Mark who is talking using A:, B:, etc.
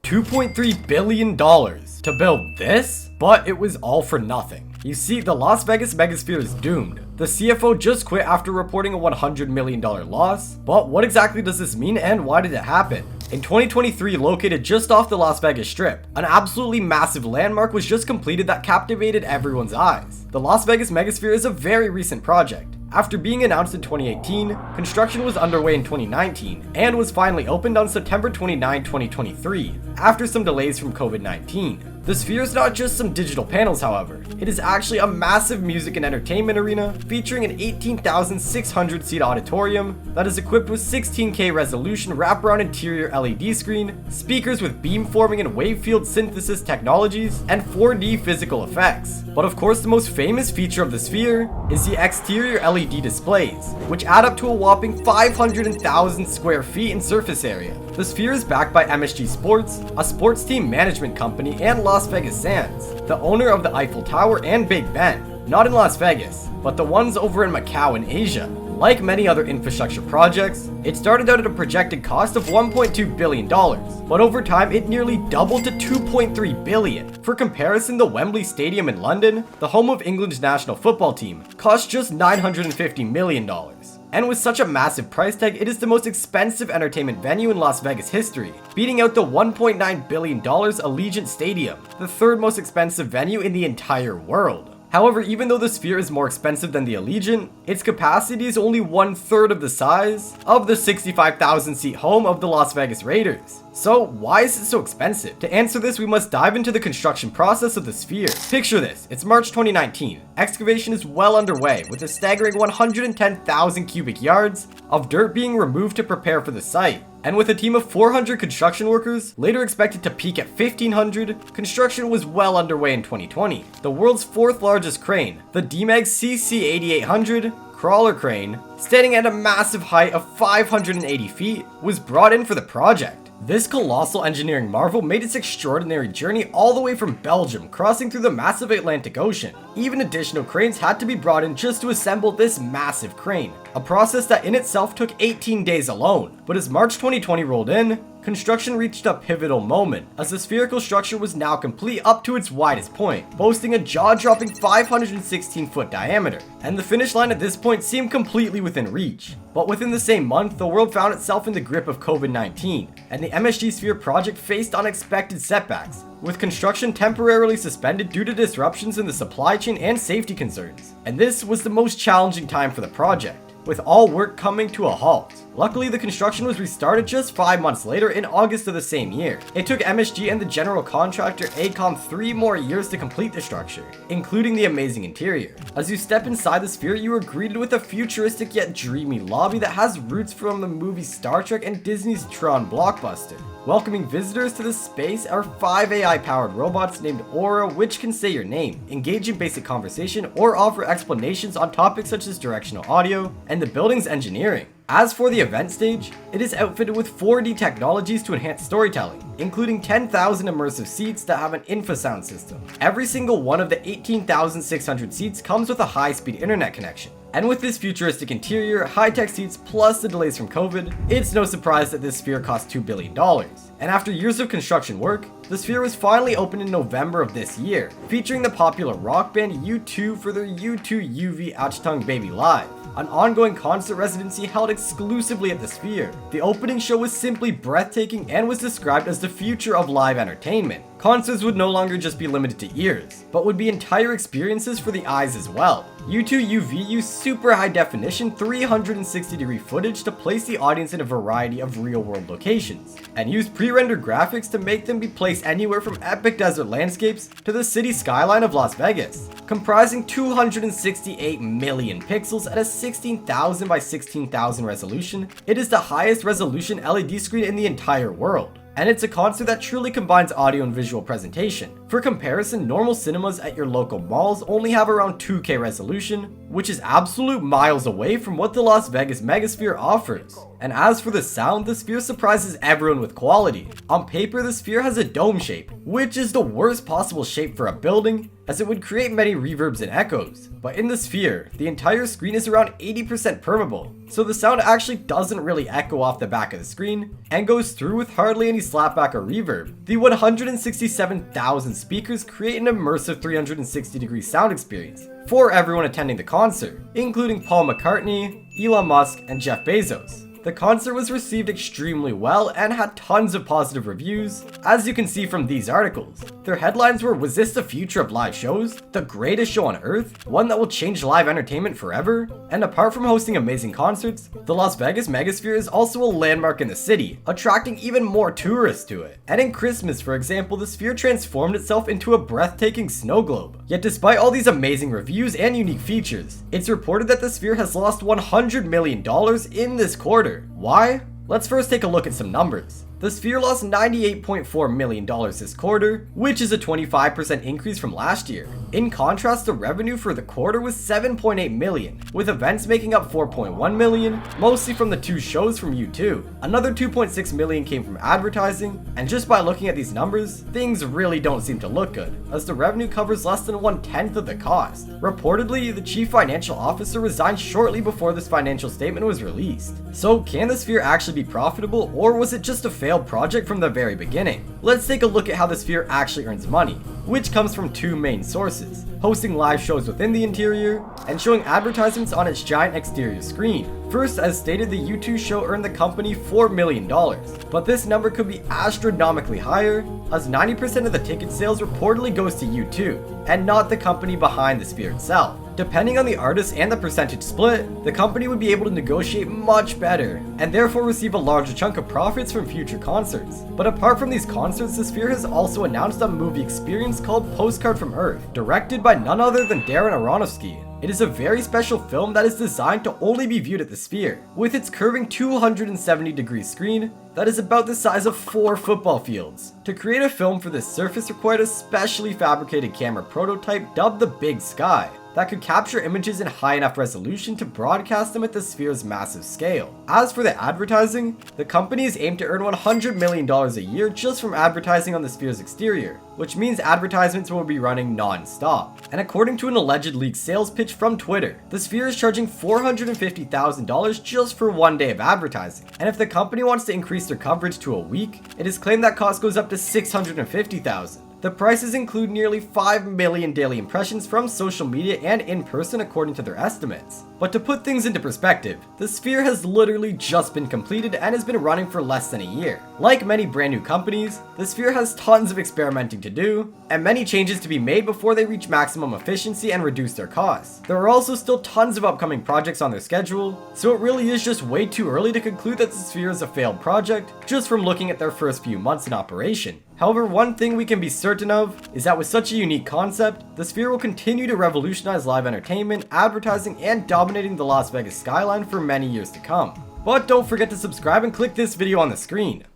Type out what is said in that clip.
A: $2.3 billion to build this, but it was all for nothing. You see, the Las Vegas Megasphere is doomed. The CFO just quit after reporting a $100 million loss, but what exactly does this mean and why did it happen? In 2023, located just off the Las Vegas Strip, an absolutely massive landmark was just completed that captivated everyone's eyes. The Las Vegas Megasphere is a very recent project. After being announced in 2018, construction was underway in 2019 and was finally opened on September 29, 2023, after some delays from COVID-19. The Sphere is not just some digital panels, however. It is actually a massive music and entertainment arena featuring an 18,600 seat auditorium that is equipped with 16K resolution wraparound interior LED screen, speakers with beamforming and wavefield synthesis technologies, and 4D physical effects. But of course, the most famous feature of the Sphere is the exterior LED displays, which add up to a whopping 500,000 square feet in surface area. The Sphere is backed by MSG Sports, a sports team management company, and Las Vegas Sands, the owner of the Eiffel Tower and Big Ben, not in Las Vegas, but the ones over in Macau in Asia. Like many other infrastructure projects, it started out at a projected cost of $1.2 billion, but over time it nearly doubled to $2.3 billion. For comparison, the Wembley Stadium in London, the home of England's national football team, cost just $950 million. And with such a massive price tag, it is the most expensive entertainment venue in Las Vegas history, beating out the $1.9 billion Allegiant Stadium, the third most expensive venue in the entire world. However, even though the Sphere is more expensive than the Allegiant, its capacity is only 1/3 of the size of the 65,000 seat home of the Las Vegas Raiders. So why is it so expensive? To answer this, we must dive into the construction process of the Sphere. Picture this, it's March 2019. Excavation is well underway, with a staggering 110,000 cubic yards of dirt being removed to prepare for the site. And with a team of 400 construction workers, later expected to peak at 1,500, construction was well underway in 2020. The world's fourth largest crane, the Demag CC8800 crawler crane, standing at a massive height of 580 feet, was brought in for the project. This colossal engineering marvel made its extraordinary journey all the way from Belgium, crossing through the massive Atlantic Ocean. Even additional cranes had to be brought in just to assemble this massive crane, a process that in itself took 18 days alone. But as March 2020 rolled in, construction reached a pivotal moment, as the spherical structure was now complete up to its widest point, boasting a jaw-dropping 516-foot diameter, and the finish line at this point seemed completely within reach. But within the same month, the world found itself in the grip of COVID-19, and the MSG Sphere project faced unexpected setbacks, with construction temporarily suspended due to disruptions in the supply chain and safety concerns. And this was the most challenging time for the project, with all work coming to a halt. Luckily, the construction was restarted just 5 months later in August of the same year. It took MSG and the general contractor AECOM 3 more years to complete the structure, including the amazing interior. As you step inside the Sphere, you are greeted with a futuristic yet dreamy lobby that has roots from the movie Star Trek and Disney's Tron blockbuster. Welcoming visitors to the space are 5 AI-powered robots named Aura, which can say your name, engage in basic conversation, or offer explanations on topics such as directional audio and the building's engineering. As for the event stage, it is outfitted with 4D technologies to enhance storytelling, including 10,000 immersive seats that have an infrasound system. Every single one of the 18,600 seats comes with a high-speed internet connection. And with this futuristic interior, high-tech seats, plus the delays from COVID, it's no surprise that this Sphere cost $2 billion. And after years of construction work, the Sphere was finally opened in November of this year, featuring the popular rock band U2 for their U2 UV Achtung Baby Live, an ongoing concert residency held exclusively at the Sphere. The opening show was simply breathtaking and was described as the future of live entertainment. Concerts would no longer just be limited to ears, but would be entire experiences for the eyes as well. U2 UV used super high definition 360-degree footage to place the audience in a variety of real-world locations, and used pre-rendered graphics to make them be placed anywhere from epic desert landscapes to the city skyline of Las Vegas. Comprising 268 million pixels at a 16,000 by 16,000 resolution, it is the highest resolution LED screen in the entire world. And it's a concert that truly combines audio and visual presentation, For comparison, normal cinemas at your local malls only have around 2K resolution, which is absolute miles away from what the Las Vegas Megasphere offers. And as for the sound, the Sphere surprises everyone with quality. On paper, the Sphere has a dome shape, which is the worst possible shape for a building, as it would create many reverbs and echoes. But in the Sphere, the entire screen is around 80% permeable, so the sound actually doesn't really echo off the back of the screen, and goes through with hardly any slapback or reverb. The 167,000 speakers create an immersive 360-degree sound experience for everyone attending the concert, including Paul McCartney, Elon Musk, and Jeff Bezos. The concert was received extremely well and had tons of positive reviews, as you can see from these articles. Their headlines were, "Was this the future of live shows? The greatest show on earth? One that will change live entertainment forever?" And apart from hosting amazing concerts, the Las Vegas Megasphere is also a landmark in the city, attracting even more tourists to it. And in Christmas, for example, the Sphere transformed itself into a breathtaking snow globe. Yet despite all these amazing reviews and unique features, it's reported that the Sphere has lost $100 million in this quarter. Why? Let's first take a look at some numbers. The Sphere lost $98.4 million this quarter, which is a 25% increase from last year. In contrast, the revenue for the quarter was $7.8 million, with events making up $4.1 million, mostly from the 2 shows from U2. Another $2.6 million came from advertising, and just by looking at these numbers, things really don't seem to look good, as the revenue covers less than 1/10 of the cost. Reportedly, the chief financial officer resigned shortly before this financial statement was released. So can the Sphere actually be profitable, or was it just a failed project from the very beginning? Let's take a look at how the Sphere actually earns money, which comes from 2 main sources: hosting live shows within the interior, and showing advertisements on its giant exterior screen. First, as stated, the U2 show earned the company $4 million, but this number could be astronomically higher, as 90% of the ticket sales reportedly goes to U2, and not the company behind the Sphere itself. Depending on the artist and the percentage split, the company would be able to negotiate much better, and therefore receive a larger chunk of profits from future concerts. But apart from these concerts, the Sphere has also announced a movie experience called Postcard from Earth, directed by none other than Darren Aronofsky. It is a very special film that is designed to only be viewed at the Sphere, with its curving 270-degree screen that is about the size of 4 football fields. To create a film for this surface required a specially fabricated camera prototype dubbed the Big Sky, that could capture images in high enough resolution to broadcast them at the Sphere's massive scale. As for the advertising, the company is aimed to earn $100 million a year just from advertising on the Sphere's exterior, which means advertisements will be running non-stop. And according to an alleged leaked sales pitch from Twitter, the Sphere is charging $450,000 just for 1 day of advertising. And if the company wants to increase their coverage to a week, it is claimed that cost goes up to $650,000. The prices include nearly 5 million daily impressions from social media and in person according to their estimates. But to put things into perspective, the Sphere has literally just been completed and has been running for less than a year. Like many brand new companies, the Sphere has tons of experimenting to do, and many changes to be made before they reach maximum efficiency and reduce their costs. There are also still tons of upcoming projects on their schedule, so it really is just way too early to conclude that the Sphere is a failed project just from looking at their first few months in operation. However, one thing we can be certain of is that with such a unique concept, the Sphere will continue to revolutionize live entertainment, advertising, and dominating the Las Vegas skyline for many years to come. But don't forget to subscribe and click this video on the screen.